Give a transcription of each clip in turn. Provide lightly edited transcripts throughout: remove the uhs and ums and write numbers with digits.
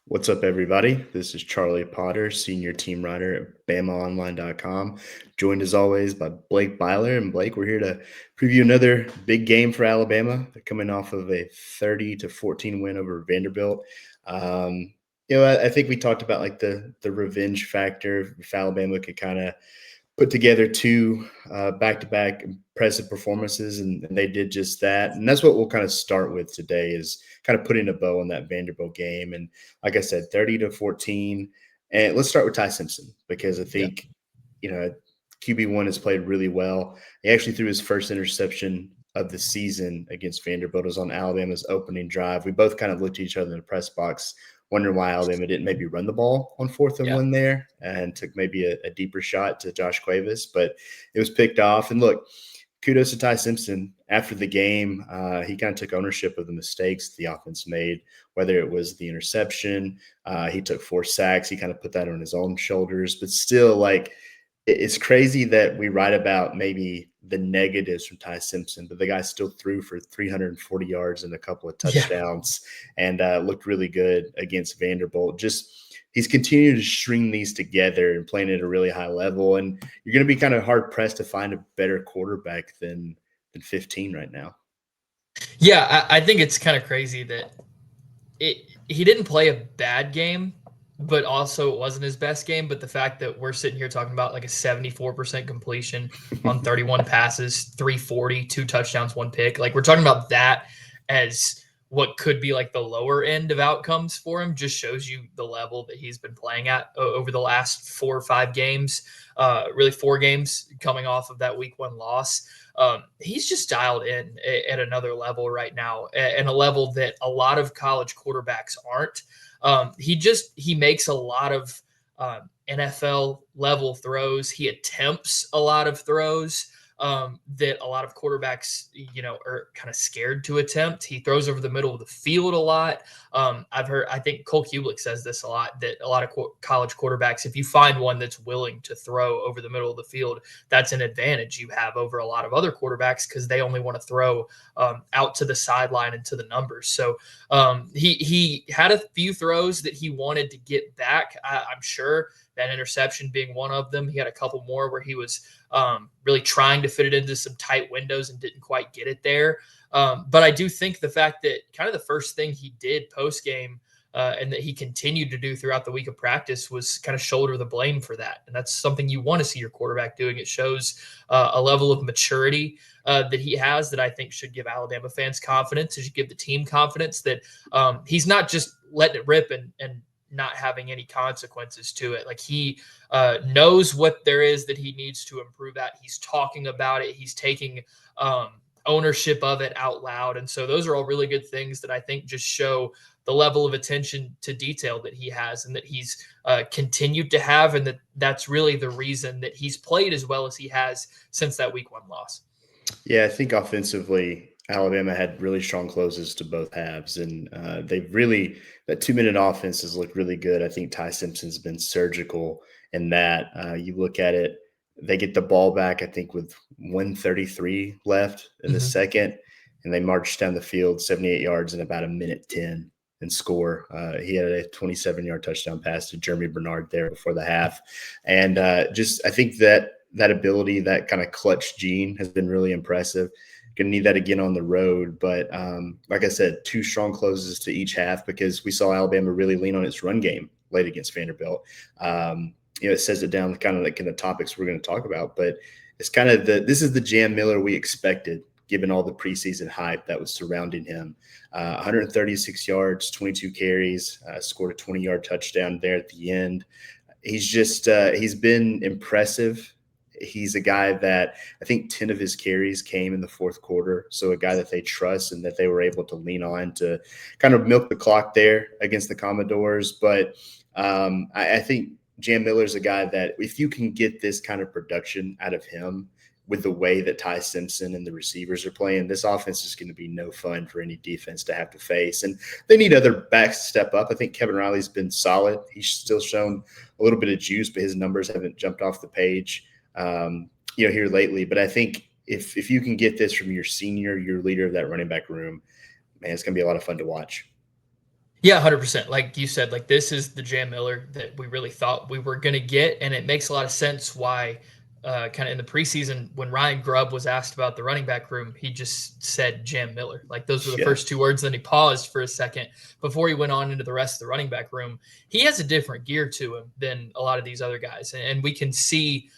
What's up, everybody? This is Charlie Potter, senior team writer at BamaOnLine.com, joined as always by Blake Byler. And Blake, we're here to preview another big game for Alabama. They're coming off of a 30-14 win over Vanderbilt. I think we talked about like the revenge factor. If Alabama could kind of put together two back-to-back impressive performances, and they did just that. And that's what we'll kind of start with today is kind of putting a bow on that Vanderbilt game. And like I said, 30-14. And let's start with Ty Simpson because I Yeah. think, QB1 has played really well. He actually threw his first interception of the season against Vanderbilt. It was on Alabama's opening drive. We both kind of looked at each other in the press box, wondering why Alabama didn't maybe run the ball on 4th and 1 there and took maybe a deeper shot to Josh Cuevas, but it was picked off. And look, kudos to Ty Simpson. After the game, he kind of took ownership of the mistakes the offense made, whether it was the interception, he took 4 sacks. He kind of put that on his own shoulders, but still, like, it's crazy that we write about maybe the negatives from Ty Simpson, but the guy still threw for 340 yards and a couple of Yeah. touchdowns and looked really good against Vanderbilt. Just he's continued to string these together and playing at a really high level. And you're going to be kind of hard pressed to find a better quarterback than 15 right now. Yeah, I think it's kind of crazy that he didn't play a bad game, but also it wasn't his best game. But the fact that we're sitting here talking about like a 74% completion on 31 passes, 340, 2 touchdowns, 1 pick. Like we're talking about that as what could be like the lower end of outcomes for him just shows you the level that he's been playing at over the last 4 or 5 games, really 4 games coming off of that week 1 loss. He's just dialed in at another level right now, and a level that a lot of college quarterbacks aren't. He makes a lot of NFL level throws. He attempts a lot of throws that a lot of quarterbacks, are kind of scared to attempt. He throws over the middle of the field a lot. I think Cole Kubelik says this a lot, that a lot of college quarterbacks, if you find one that's willing to throw over the middle of the field, that's an advantage you have over a lot of other quarterbacks because they only want to throw out to the sideline and to the numbers. So he had a few throws that he wanted to get back. I'm sure that interception being one of them. He had a couple more where he was really trying to fit it into some tight windows and didn't quite get it there. But I do think the fact that kind of the first thing he did post game and that he continued to do throughout the week of practice was kind of shoulder the blame for that. And that's something you want to see your quarterback doing. It shows a level of maturity that he has that I think should give Alabama fans confidence. It should give the team confidence that he's not just letting it rip and not having any consequences to it. Like he knows what there is that he needs to improve at. He's talking about it. He's taking ownership of it out loud. And so those are all really good things that I think just show the level of attention to detail that he has and that he's continued to have. And that's really the reason that he's played as well as he has since that week 1 loss. Yeah, I think offensively, Alabama had really strong closes to both halves, and they've really that 2-minute offense has looked really good. I think Ty Simpson's been surgical in that. You look at it, they get the ball back, I think, with 1:33 left in the Mm-hmm. second, and they march down the field 78 yards in about a minute 10 and score. He had a 27-yard touchdown pass to Jeremy Bernard there before the half, and just I think that ability, that kind of clutch gene has been really impressive. Going to need that again on the road. But like I said, 2 strong closes to each half because we saw Alabama really lean on its run game late against Vanderbilt. It says it down kind of like in the topics we're going to talk about. But it's kind of this is the Jam Miller we expected given all the preseason hype that was surrounding him. 136 yards, 22 carries, scored a 20-yard touchdown there at the end. He's been impressive. He's a guy that I think 10 of his carries came in the 4th quarter. So a guy that they trust and that they were able to lean on to kind of milk the clock there against the Commodores. But I think Jam Miller's a guy that if you can get this kind of production out of him with the way that Ty Simpson and the receivers are playing, this offense is going to be no fun for any defense to have to face. And they need other backs to step up. I think Kevin Riley's been solid. He's still shown a little bit of juice, but his numbers haven't jumped off the page here lately. But I think if you can get this from your senior, your leader of that running back room, man, it's going to be a lot of fun to watch. Yeah, 100%. Like you said, like this is the Jam Miller that we really thought we were going to get. And it makes a lot of sense why, kind of in the preseason, when Ryan Grubb was asked about the running back room, he just said Jam Miller. Like those were the Yeah. first two words. Then he paused for a second before he went on into the rest of the running back room. He has a different gear to him than a lot of these other guys. And we can see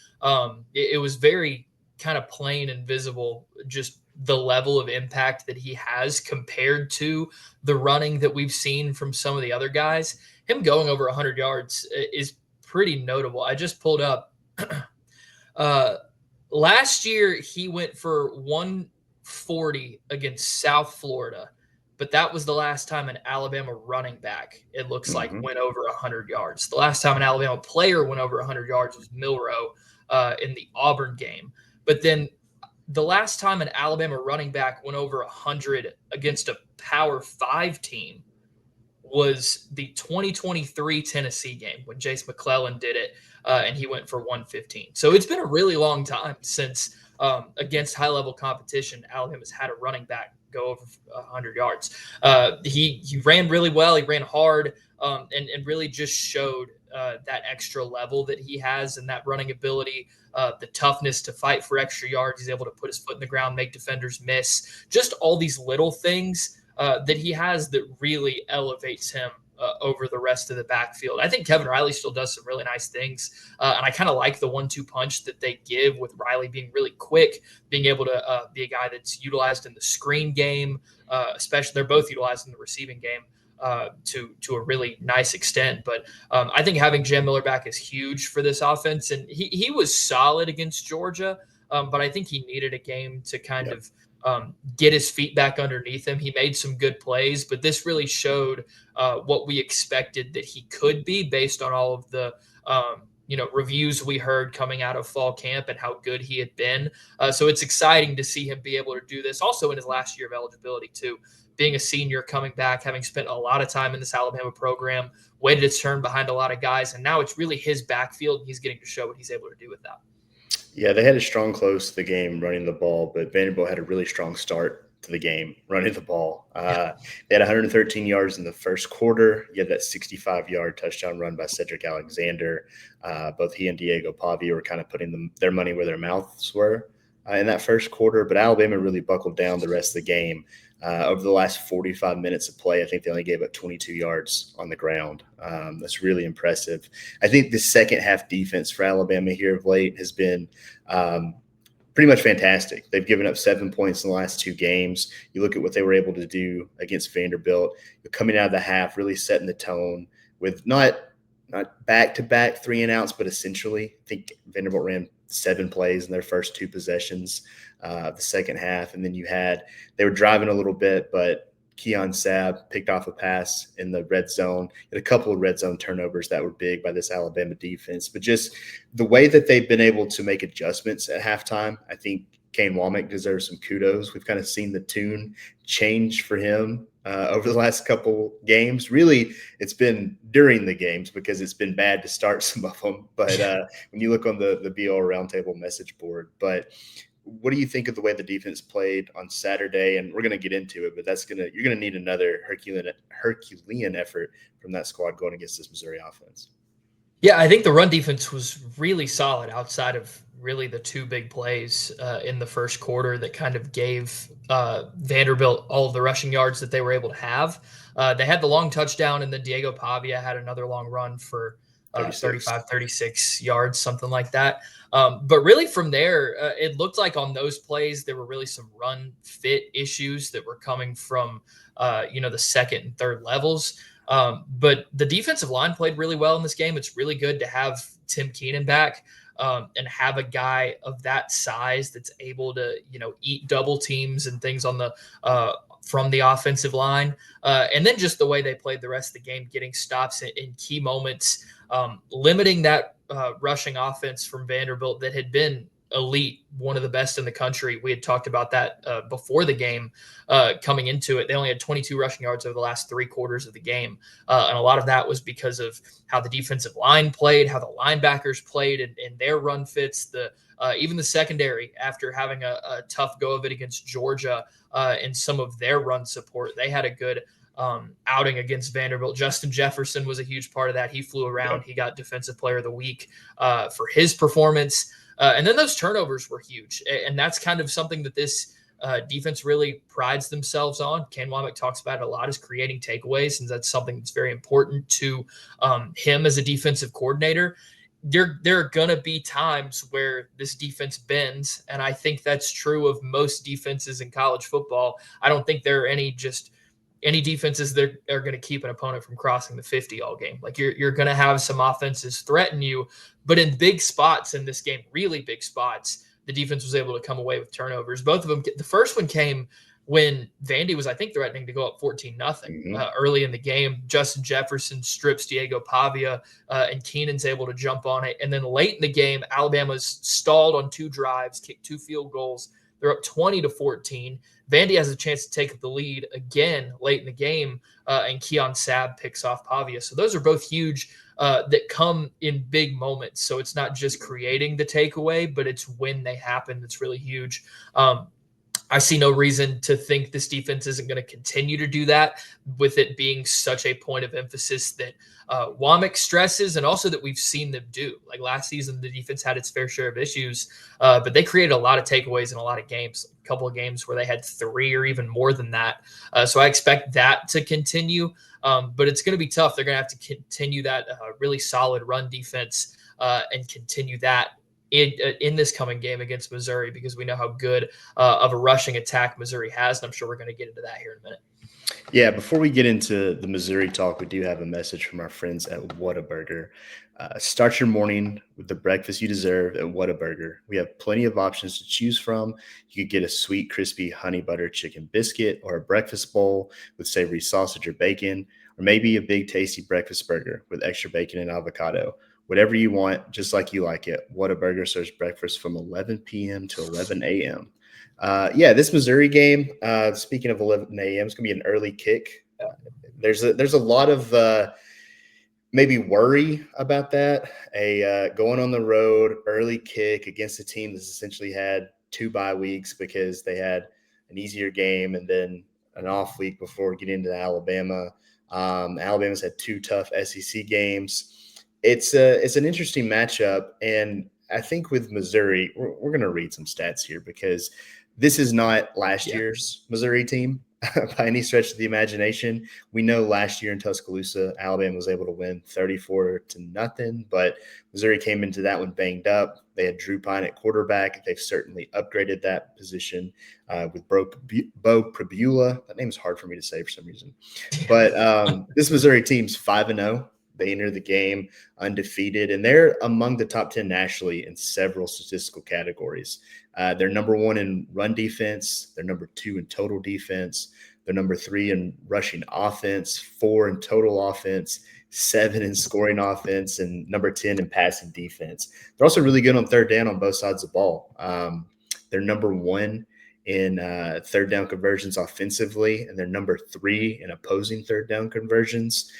it was very kind of plain and visible, just the level of impact that he has compared to the running that we've seen from some of the other guys. Him going over 100 yards is pretty notable. I just pulled up. uh, Last year, he went for 140 against South Florida, but that was the last time an Alabama running back, it looks like, Hmm. went over 100 yards. The last time an Alabama player went over 100 yards was Milrow in the Auburn game. But then the last time an Alabama running back went over 100 against a Power 5 team was the 2023 Tennessee game when Jace McClellan did it, and he went for 115. So it's been a really long time since, against high-level competition, Alabama's had a running back go over 100 yards. He ran really well. He ran hard, and really just showed that extra level that he has and that running ability, the toughness to fight for extra yards. He's able to put his foot in the ground, make defenders miss. Just all these little things that he has that really elevates him over the rest of the backfield. I think Kevin Riley still does some really nice things, and I kind of like the 1-2 punch that they give with Riley being really quick, being able to be a guy that's utilized in the screen game, especially they're both utilized in the receiving game. To a really nice extent. But I think having Jam Miller back is huge for this offense. And he was solid against Georgia, but I think he needed a game to kind Yep. of get his feet back underneath him. He made some good plays, but this really showed what we expected that he could be based on all of the reviews we heard coming out of fall camp and how good he had been. So it's exciting to see him be able to do this also in his last year of eligibility too. Being a senior, coming back, having spent a lot of time in this Alabama program, waited his turn behind a lot of guys, and now it's really his backfield, and he's getting to show what he's able to do with that. Yeah, they had a strong close to the game running the ball, but Vanderbilt had a really strong start to the game running the ball. Yeah. They had 113 yards in the first quarter. You had that 65-yard touchdown run by Cedric Alexander. Both he and Diego Pavi were kind of putting their money where their mouths were in that first quarter, but Alabama really buckled down the rest of the game. Over the last 45 minutes of play, I think they only gave up 22 yards on the ground. That's really impressive. I think the second half defense for Alabama here of late has been pretty much fantastic. They've given up 7 points in the last two games. You look at what they were able to do against Vanderbilt, coming out of the half, really setting the tone with not back-to-back 3-and-outs, but essentially, I think Vanderbilt ran 7 plays in their first 2 possessions the second half. And then they were driving a little bit, but Keon Sabb picked off a pass in the red zone. Had a couple of red zone turnovers that were big by this Alabama defense. But just the way that they've been able to make adjustments at halftime, I think Kane Womack deserves some kudos. We've kind of seen the tune change for him over the last couple games. Really, it's been during the games because it's been bad to start some of them. But when you look on the BO Roundtable message board, but what do you think of the way the defense played on Saturday? And we're going to get into it, but you're going to need another Herculean effort from that squad going against this Missouri offense. Yeah, I think the run defense was really solid outside of really the 2 big plays in the first quarter that kind of gave Vanderbilt all of the rushing yards that they were able to have. They had the long touchdown, and then Diego Pavia had another long run for 35, 36 yards, something like that. But really from there, it looked like on those plays, there were really some run fit issues that were coming from, the second and third levels. But the defensive line played really well in this game. It's really good to have Tim Keenan back and have a guy of that size that's able to, eat double teams and things on the from the offensive line. And then just the way they played the rest of the game, getting stops in key moments, limiting that rushing offense from Vanderbilt that had been elite, one of the best in the country. We had talked about that before the game coming into it. They only had 22 rushing yards over the last 3 quarters of the game. And a lot of that was because of how the defensive line played, how the linebackers played in their run fits, even the secondary after having a tough go of it against Georgia in some of their run support. They had a good outing against Vanderbilt. Justin Jefferson was a huge part of that. He flew around. He got Defensive Player of the Week for his performance. And then those turnovers were huge. And that's kind of something that this defense really prides themselves on. Ken Womack talks about it a lot, is creating takeaways, and that's something that's very important to him as a defensive coordinator. There are going to be times where this defense bends, and I think that's true of most defenses in college football. I don't think there are any defenses that are going to keep an opponent from crossing the 50 all game. Like you're going to have some offenses threaten you, but in big spots in this game, really big spots, the defense was able to come away with turnovers. Both of them. The first one came when Vandy was, I think, threatening to go up 14-0 early in the game. Justin Jefferson strips Diego Pavia, and Keenan's able to jump on it. And then late in the game, Alabama's stalled on 2 drives, kicked 2 field goals. They're up 20-14. Vandy has a chance to take the lead again late in the game, and Keon Sabb picks off Pavia. So those are both huge that come in big moments. So it's not just creating the takeaway, but it's when they happen that's really huge. I see no reason to think this defense isn't going to continue to do that, with it being such a point of emphasis that Womack stresses, and also that we've seen them do. Like last season, the defense had its fair share of issues, but they created a lot of takeaways in a lot of games, a couple of games where they had 3 or even more than that. So I expect that to continue, but it's going to be tough. They're going to have to continue that really solid run defense and continue that in this coming game against Missouri, because we know how good of a rushing attack Missouri has, and I'm sure we're going to get into that here in a minute. Yeah, before we get into the Missouri talk, we do have a message from our friends at Whataburger. Start your morning with the breakfast you deserve at Whataburger. We have plenty of options to choose from. You could get a sweet, crispy honey butter chicken biscuit, or a breakfast bowl with savory sausage or bacon, or maybe a big, tasty breakfast burger with extra bacon and avocado. Whatever you want, just like you like it. Whataburger serves breakfast from 11 p.m. to 11 a.m. This Missouri game, speaking of 11 a.m., it's going to be an early kick. There's a lot of maybe worry about that. Going on the road, early kick against a team that's essentially had 2 bye weeks because they had an easier game and then an off week before getting into Alabama. Alabama's had 2 tough SEC games. It's an interesting matchup, and I think with Missouri, we're going to read some stats here, because this is not last year's Missouri team by any stretch of the imagination. We know last year in Tuscaloosa, Alabama was able to win 34-0, but Missouri came into that one banged up. They had Drew Pine at quarterback. They've certainly upgraded that position with Bo Pribula. That name is hard for me to say for some reason. But this Missouri team's 5-0. They enter the game undefeated, and they're among the top 10 nationally in several statistical categories. They're number 1 in run defense. They're number 2 in total defense. They're number 3 in rushing offense, 4 in total offense, 7 in scoring offense, and number 10 in passing defense. They're also really good on third down on both sides of the ball. They're number 1 in third down conversions offensively, and they're number 3 in opposing third down conversions.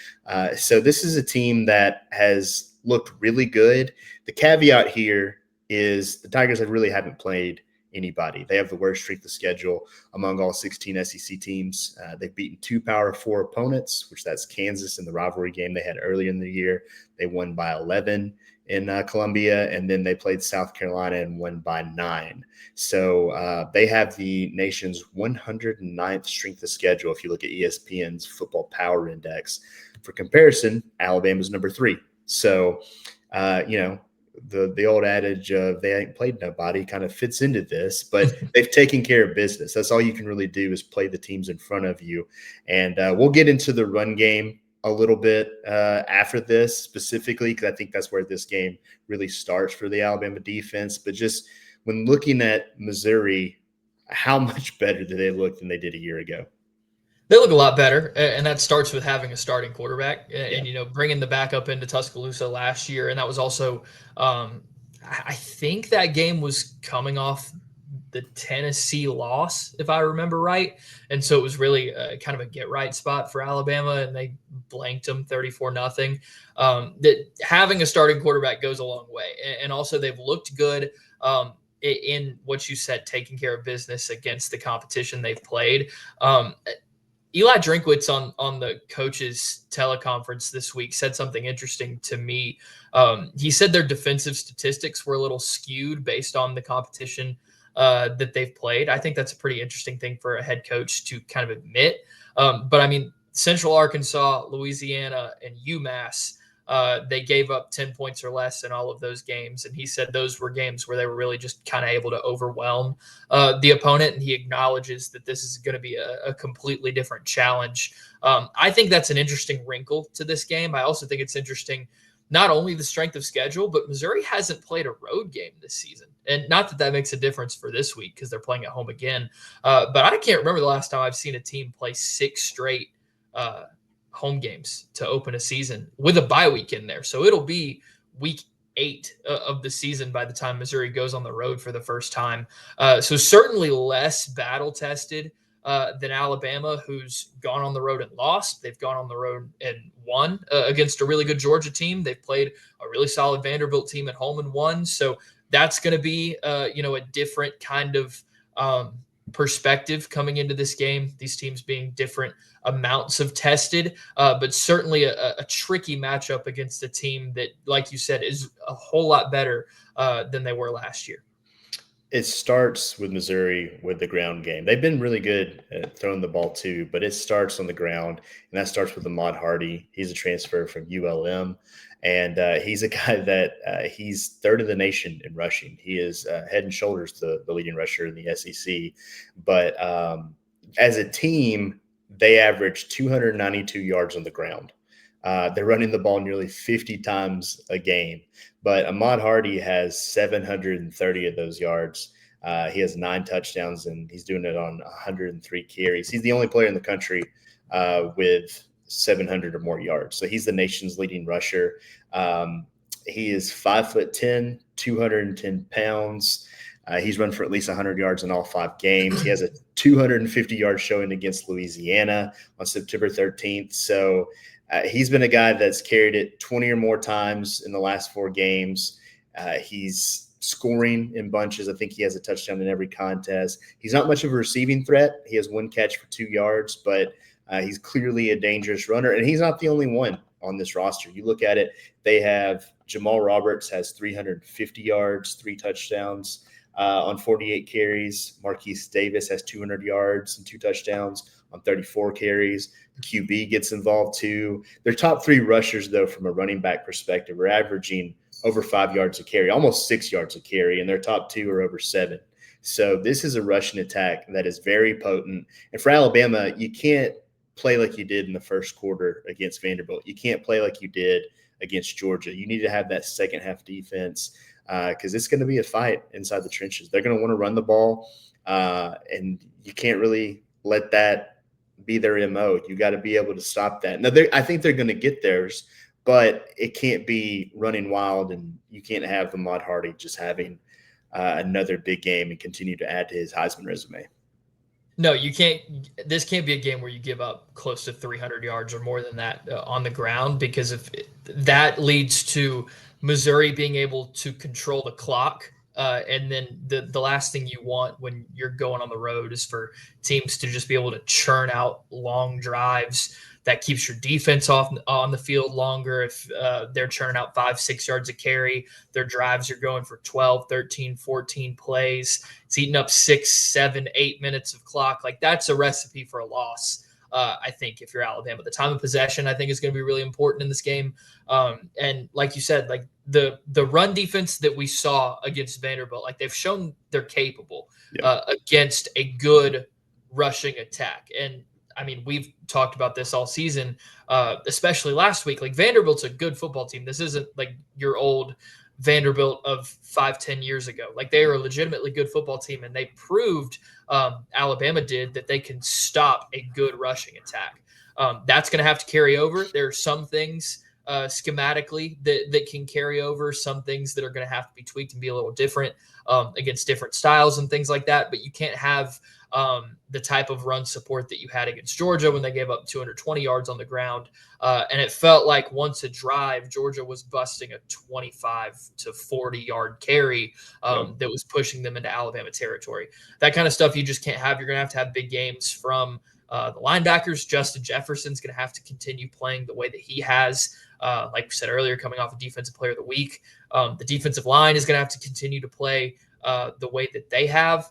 So this is a team that has looked really good. The caveat here is the Tigers really haven't played anybody. They have the worst strength of schedule among all 16 SEC teams. They've beaten 2 Power 4 opponents, which that's Kansas in the rivalry game they had earlier in the year. They won by 11 in Columbia, and then they played South Carolina and won by 9. So they have the nation's 109th strength of schedule if you look at ESPN's Football Power Index. For comparison, Alabama's number 3. So, the old adage of they ain't played nobody kind of fits into this, but they've taken care of business. That's all you can really do is play the teams in front of you. And we'll get into the run game a little bit after this specifically, because I think that's where this game really starts for the Alabama defense. But just when looking at Missouri, how much better do they look than they did a year ago? They look a lot better, and that starts with having a starting quarterback and bringing the backup into Tuscaloosa last year. And that was also I think that game was coming off the Tennessee loss, if I remember right. And so it was really kind of a get-right spot for Alabama, and they blanked them 34-0. That having a starting quarterback goes a long way. And also they've looked good in what you said, taking care of business against the competition they've played. Eli Drinkwitz on the coaches teleconference this week said something interesting to me. He said their defensive statistics were a little skewed based on the competition that they've played. I think that's a pretty interesting thing for a head coach to kind of admit. But I mean, Central Arkansas, Louisiana, and UMass, they gave up 10 points or less in all of those games. And he said those were games where they were really just kind of able to overwhelm the opponent. And he acknowledges that this is going to be a completely different challenge. I think that's an interesting wrinkle to this game. I also think it's interesting not only the strength of schedule, but Missouri hasn't played a road game this season. And not that that makes a difference for this week because they're playing at home again. But I can't remember the last time I've seen a team play 6 straight home games to open a season with a bye week in there. So it'll be week 8 of the season by the time Missouri goes on the road for the first time. So certainly less battle tested than Alabama, who's gone on the road and lost. They've gone on the road and won against a really good Georgia team. They've played a really solid Vanderbilt team at home and won. So that's going to be, a different kind of perspective coming into this game. These teams being different amounts of tested, but certainly a tricky matchup against a team that, like you said, is a whole lot better than they were last year. It starts with Missouri with the ground game. They've been really good at throwing the ball too, but it starts on the ground, and that starts with Ahmad Hardy. He's a transfer from ULM, and he's a guy that he's 3rd in the nation in rushing. He is head and shoulders the leading rusher in the SEC. But as a team, they average 292 yards on the ground. They're running the ball nearly 50 times a game. But Ahmad Hardy has 730 of those yards. He has 9 touchdowns, and he's doing it on 103 carries. He's the only player in the country with 700 or more yards. So he's the nation's leading rusher. He is 5'10", 210 pounds. He's run for at least 100 yards in all 5 games. He has a 250-yard showing against Louisiana on September 13th. So he's been a guy that's carried it 20 or more times in the last 4 games. He's scoring in bunches. I think he has a touchdown in every contest. He's not much of a receiving threat. He has 1 catch for 2 yards, but he's clearly a dangerous runner, and he's not the only one on this roster. You look at it, they have Jamal Roberts has 350 yards, 3 touchdowns on 48 carries. Marquise Davis has 200 yards and 2 touchdowns on 34 carries. QB gets involved too. Their top 3 rushers, though, from a running back perspective, are averaging over 5 yards a carry, almost 6 yards a carry, and their top 2 are over 7. So this is a rushing attack that is very potent. And for Alabama, you can't play like you did in the first quarter against Vanderbilt. You can't play like you did against Georgia. You need to have that second half defense because it's going to be a fight inside the trenches. They're going to want to run the ball, and you can't really let that be their MO. You got to be able to stop that. Now, I think they're going to get theirs, but it can't be running wild, and you can't have Ahmad Hardy just having another big game and continue to add to his Heisman resume. No, you can't. This can't be a game where you give up close to 300 yards or more than that on the ground, because if that leads to Missouri being able to control the clock. And then the last thing you want when you're going on the road is for teams to just be able to churn out long drives. That keeps your defense on the field longer. If they're churning out 5-6 yards a carry, their drives are going for 12, 13, 14 plays. It's eating up 6, 7, 8 minutes of clock. Like, that's a recipe for a loss. I think if you're Alabama, the time of possession, I think, is going to be really important in this game. And like you said, like the run defense that we saw against Vanderbilt, like, they've shown they're capable against a good rushing attack. And I mean, we've talked about this all season, especially last week. Like, Vanderbilt's a good football team. This isn't like your old Vanderbilt of 5-10 years ago. Like, they are a legitimately good football team, and they proved, Alabama did, that they can stop a good rushing attack. That's going to have to carry over. There are some things schematically that can carry over, some things that are going to have to be tweaked and be a little different against different styles and things like that. But you can't have the type of run support that you had against Georgia when they gave up 220 yards on the ground. And it felt like once a drive, Georgia was busting a 25 to 40 yard carry that was pushing them into Alabama territory. That kind of stuff you just can't have. You're going to have big games from The linebackers, Justin Jefferson's going to have to continue playing the way that he has. Like we said earlier, coming off a Defensive Player of the Week. The defensive line is going to have to continue to play the way that they have.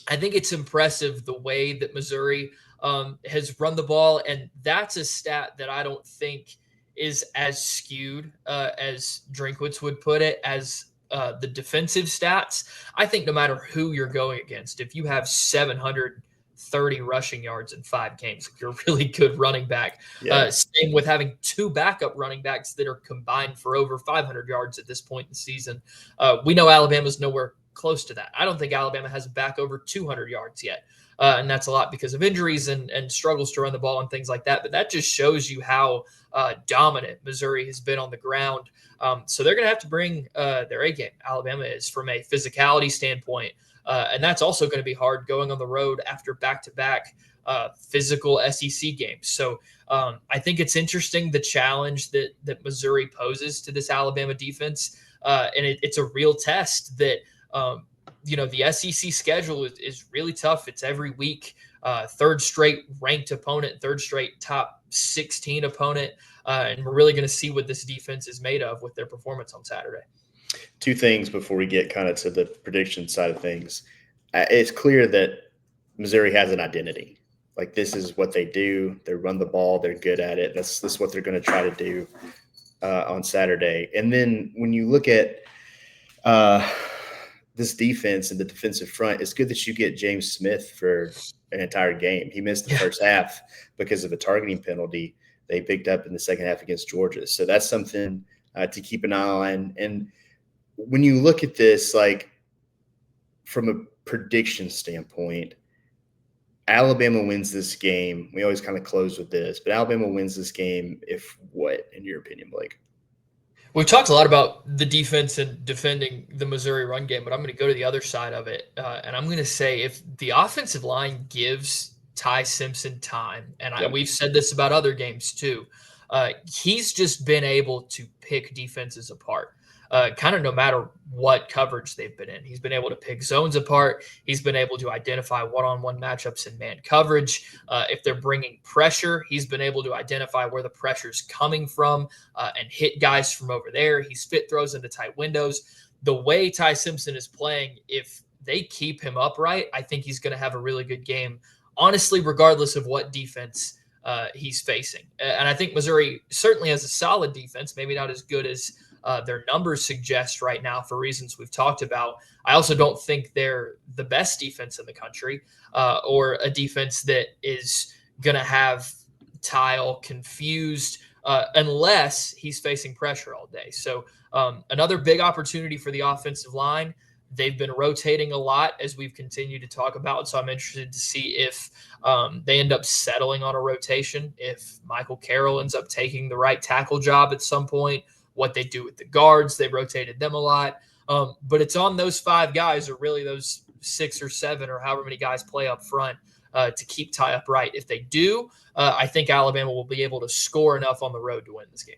I think it's impressive the way that Missouri has run the ball, and that's a stat that I don't think is as skewed as Drinkwitz would put it as the defensive stats. I think no matter who you're going against, if you have 730 rushing yards in 5 games, you're a really good running back. Yeah. Same with having 2 backup running backs that are combined for over 500 yards at this point in the season. We know Alabama's nowhere close to that. I don't think Alabama has a back over 200 yards yet. And that's a lot because of injuries and struggles to run the ball and things like that. But that just shows you how dominant Missouri has been on the ground. So they're going to have to bring their A game. Alabama is from a physicality standpoint. And that's also going to be hard going on the road after back-to-back physical SEC games. So I think it's interesting the challenge that Missouri poses to this Alabama defense. And it's a real test that the SEC schedule is really tough. It's every week, third straight ranked opponent, third straight top 16 opponent. And we're really going to see what this defense is made of with their performance on Saturday. 2 things before we get kind of to the prediction side of things. It's clear that Missouri has an identity. Like, this is what they do. They run the ball. They're good at it. That's what they're going to try to do on Saturday. And then when you look at this defense and the defensive front, it's good that you get James Smith for an entire game. He missed the first half because of a targeting penalty they picked up in the second half against Georgia. So that's something to keep an eye on. And when you look at this, like, from a prediction standpoint, Alabama wins this game. We always kind of close with this, but Alabama wins this game if what, in your opinion, Blake? We've talked a lot about the defense and defending the Missouri run game, but I'm going to go to the other side of it. And I'm going to say if the offensive line gives Ty Simpson time, and we've said this about other games too, he's just been able to pick defenses apart. Kind of no matter what coverage they've been in. He's been able to pick zones apart. He's been able to identify one-on-one matchups in man coverage. If they're bringing pressure, he's been able to identify where the pressure's coming from and hit guys from over there. He's fit throws into tight windows. The way Ty Simpson is playing, if they keep him upright, I think he's going to have a really good game, honestly, regardless of what defense he's facing. And I think Missouri certainly has a solid defense, maybe not as good as their numbers suggest right now for reasons we've talked about. I also don't think they're the best defense in the country or a defense that is going to have Tile confused unless he's facing pressure all day. So another big opportunity for the offensive line. They've been rotating a lot as we've continued to talk about. So I'm interested to see if they end up settling on a rotation, if Michael Carroll ends up taking the right tackle job at some point, what they do with the guards. They rotated them a lot. But it's on those 5 guys, or really those 6 or 7 or however many guys play up front to keep Ty upright. If they do, I think Alabama will be able to score enough on the road to win this game.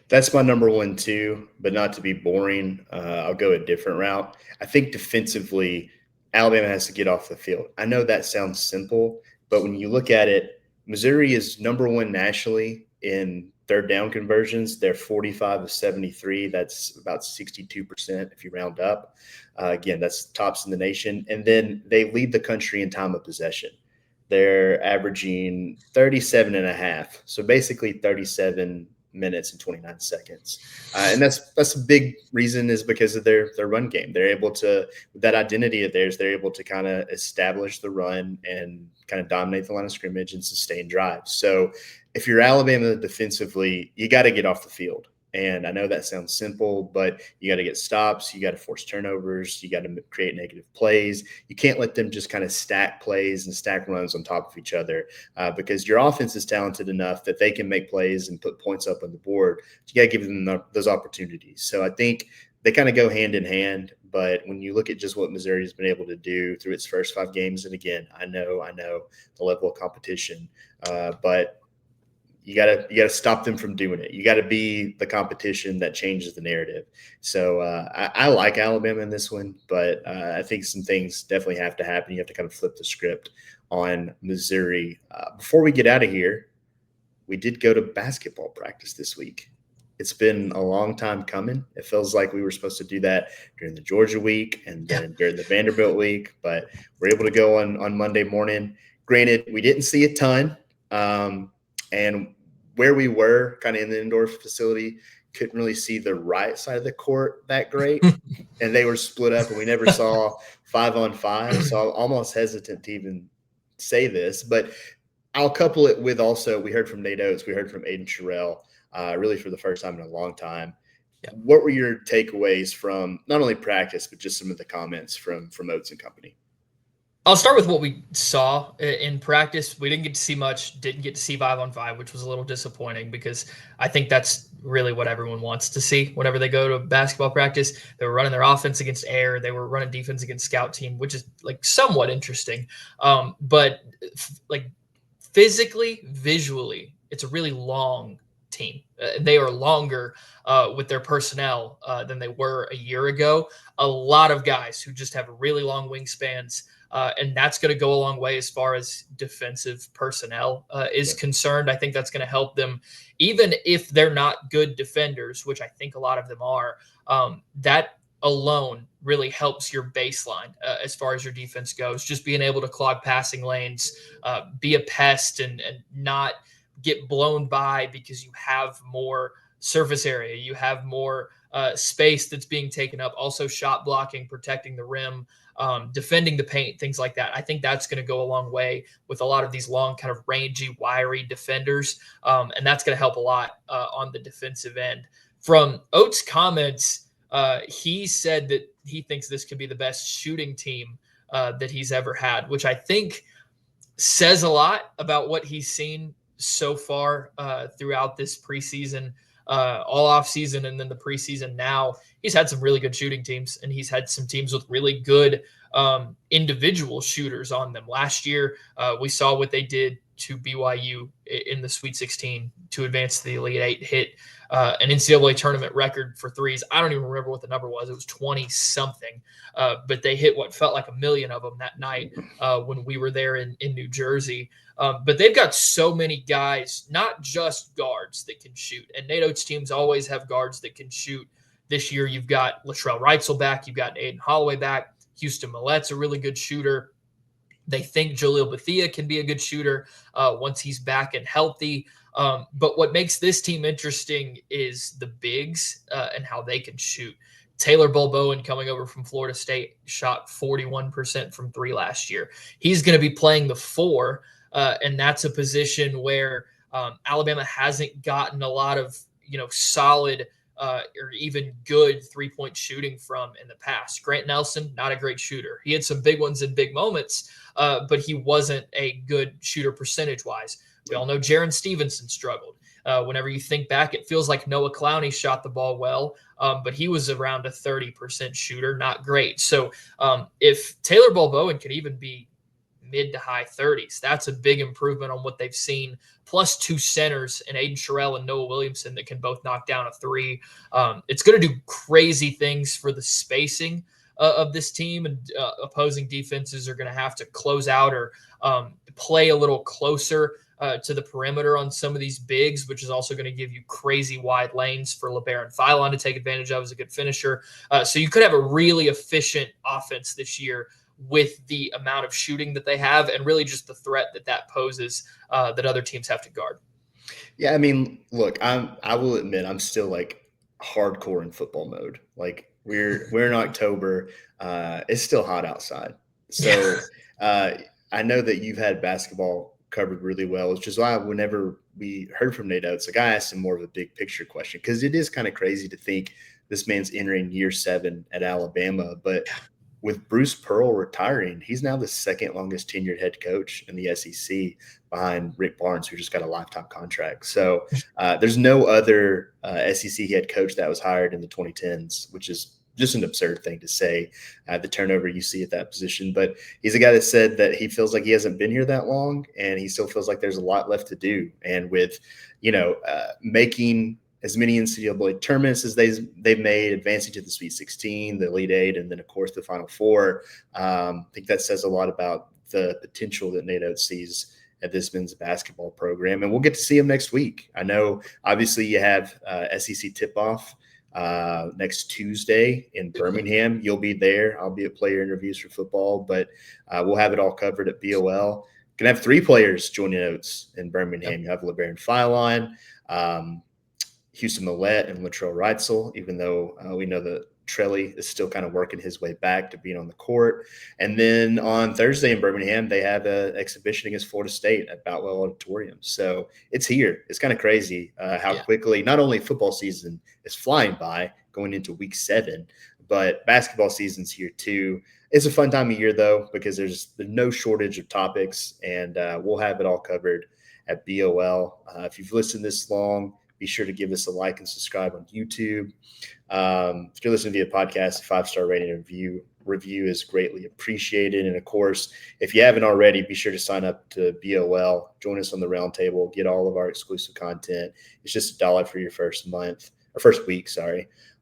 That's my number 1 too, but not to be boring. I'll go a different route. I think defensively, Alabama has to get off the field. I know that sounds simple, but when you look at it, Missouri is number 1 nationally in third down conversions. They're 45 of 73. That's about 62% if you round up. Again, that's tops in the nation. And then they lead the country in time of possession. They're averaging 37 and a half. So basically 37 minutes and 29 seconds. And that's a big reason is because of their run game. They're able to, with that identity of theirs, they're able to kind of establish the run and kind of dominate the line of scrimmage and sustain drives. So if you're Alabama defensively, you got to get off the field. And I know that sounds simple, but you got to get stops. You got to force turnovers. You got to create negative plays. You can't let them just kind of stack plays and stack runs on top of each other because your offense is talented enough that they can make plays and put points up on the board. You got to give them those opportunities. So I think they kind of go hand in hand. But when you look at just what Missouri has been able to do through its first 5 games, and again, I know the level of competition, but you gotta stop them from doing it. You got to be the competition that changes the narrative. So I like Alabama in this one, but I think some things definitely have to happen. You have to kind of flip the script on Missouri. Before we get out of here, we did go to basketball practice this week. It's been a long time coming. It feels like we were supposed to do that during the Georgia week and then during the Vanderbilt week, but we're able to go on Monday morning. Granted, we didn't see a ton, and where we were kind of in the indoor facility, couldn't really see the right side of the court that great, and they were split up, and we never saw 5-on-5, so I'm almost hesitant to even say this, but I'll couple it with also we heard from Nate Oates, we heard from Aiden Sherrill, really for the first time in a long time. Yeah. What were your takeaways from not only practice, but just some of the comments from Oates and company? I'll start with what we saw in practice. We didn't get to see much, didn't get to see 5-on-5, which was a little disappointing because I think that's really what everyone wants to see whenever they go to basketball practice. They were running their offense against air. They were running defense against scout team, which is like somewhat interesting. But like physically, visually, it's a really long team. They are longer with their personnel than they were a year ago. A lot of guys who just have really long wingspans. And that's going to go a long way as far as defensive personnel is concerned. I think that's going to help them, even if they're not good defenders, which I think a lot of them are. That alone really helps your baseline as far as your defense goes. Just being able to clog passing lanes, be a pest, and not get blown by because you have more surface area, you have more space that's being taken up. Also, shot blocking, protecting the rim. Defending the paint, things like that. I think that's going to go a long way with a lot of these long, kind of rangy, wiry defenders. And that's going to help a lot on the defensive end. From Oates' comments, he said that he thinks this could be the best shooting team that he's ever had, which I think says a lot about what he's seen so far throughout this preseason, all off season, and then the preseason now. He's had some really good shooting teams, and he's had some teams with really good individual shooters on them. Last year, we saw what they did to BYU in the Sweet 16 to advance to the Elite Eight, hit an NCAA tournament record for threes. I don't even remember what the number was. It was 20-something, but they hit what felt like a million of them that night when we were there in New Jersey. But they've got so many guys, not just guards that can shoot. And Nate Oates' teams always have guards that can shoot. This year, you've got Latrell Wrightsell back. You've got Aiden Holloway back. Houston Millette's a really good shooter. They think Jaleel Bethia can be a good shooter once he's back and healthy. But what makes this team interesting is the bigs and how they can shoot. Taylor Bolbowen, coming over from Florida State, shot 41% from three last year. He's going to be playing the four, and that's a position where Alabama hasn't gotten a lot of solid or even good three-point shooting from in the past. Grant Nelson, not a great shooter. He had some big ones in big moments, but he wasn't a good shooter percentage-wise. We all know Jaron Stevenson struggled. Whenever you think back, it feels like Noah Clowney shot the ball well, but he was around a 30% shooter, not great. So if Taylor Bolbowen could even be mid to high 30s, that's a big improvement on what they've seen. Plus two centers in Aiden Sherrill and Noah Williamson that can both knock down a three. It's going to do crazy things for the spacing of this team, and opposing defenses are going to have to close out or play a little closer to the perimeter on some of these bigs, which is also going to give you crazy wide lanes for LeBaron Philon to take advantage of as a good finisher. So you could have a really efficient offense this year with the amount of shooting that they have, and really just the threat that poses that other teams have to guard. Yeah, I mean, look, I will admit I'm still like hardcore in football mode. Like we're in October, it's still hot outside. So I know that you've had basketball covered really well, which is why whenever we heard from Nate Oates, like I asked him more of a big picture question, because it is kind of crazy to think this man's entering year 7 at Alabama, but with Bruce Pearl retiring, he's now the second longest tenured head coach in the SEC behind Rick Barnes, who just got a lifetime contract. So there's no other SEC head coach that was hired in the 2010s, which is just an absurd thing to say, the turnover you see at that position. But he's a guy that said that he feels like he hasn't been here that long, and he still feels like there's a lot left to do. And with, making as many NCAA tournaments as they've made, advancing to the Sweet 16, the Elite Eight, and then, of course, the Final Four. I think that says a lot about the potential that Nate Oates sees at this men's basketball program. And we'll get to see him next week. I know, obviously, you have SEC tip-off next Tuesday in Birmingham. You'll be there. I'll be at player interviews for football, but we'll have it all covered at BOL. Going to have 3 players joining Oates in Birmingham. Yep. You have LeBaron Filon, Houston Millette, and Latrell Reitzel, even though we know that Trelly is still kind of working his way back to being on the court. And then on Thursday in Birmingham, they have an exhibition against Florida State at Boutwell Auditorium. So it's here. It's kind of crazy how quickly not only football season is flying by going into week 7, but basketball season's here too. It's a fun time of year, though, because there's no shortage of topics, and we'll have it all covered at BOL. If you've listened this long, be sure to give us a like and subscribe on YouTube. If you're listening via podcast, a 5-star rating and review is greatly appreciated. And of course, if you haven't already, be sure to sign up to BOL. Join us on the roundtable. Get all of our exclusive content. It's just $1 for your first week.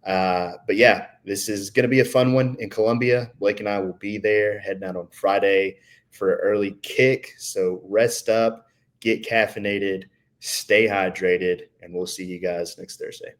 But yeah, this is going to be a fun one in Columbia. Blake and I will be there, heading out on Friday for an early kick. So rest up, get caffeinated, stay hydrated, and we'll see you guys next Thursday.